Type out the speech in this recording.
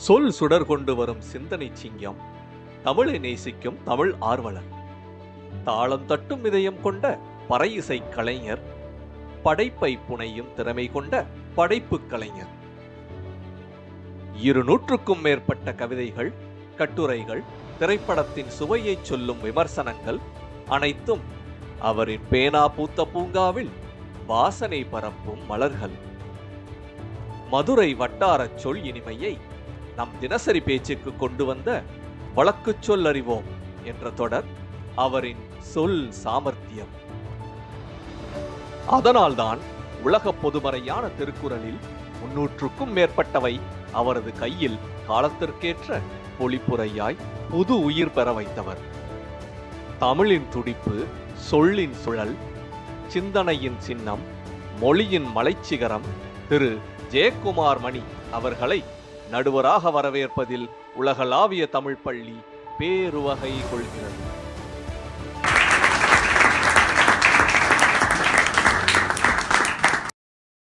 சொல் சுடர் கொண்டு வரும் சிந்தனை சிங்கம், தமிழை நேசிக்கும் தமிழ் ஆர்வலர், தாளம் தட்டும் இதயம் கொண்ட பறை இசை கலைஞர், படைப்பை புனையும் திறமை கொண்ட படைப்பு கலைஞர். 200க்கும் மேற்பட்ட கவிதைகள், கட்டுரைகள், திரைப்படத்தின் சுவையை சொல்லும் விமர்சனங்கள் அனைத்தும் அவரின் பேனா பூத்த பூங்காவில் வாசனை பரப்பும் மலர்கள். மதுரை வட்டாரச் சொல் இனிமையை நம் தினசரி பேச்சுக்கு கொண்டு வந்த வழக்குச் சொல் அறிவோம் என்ற தொடர் அவரின் சொல் சாமர்த்தியம். அதனால்தான் உலக பொதுமறையான திருக்குறளில் 300க்கும் மேற்பட்டவை அவரது கையில் காலத்திற்கேற்ற பொழிப்புரையாய் புது உயிர் பெற வைத்தவர். தமிழின் துடிப்பு, சொல்லின் சுழல், சிந்தனையின் சின்னம், மொழியின் மலைச்சிகரம் திரு ஜெயக்குமார் மணி அவர்களை நடுவராக வரவேற்பதில் உலகளாவிய தமிழ் பள்ளி பேருவகை கொள்கிறது.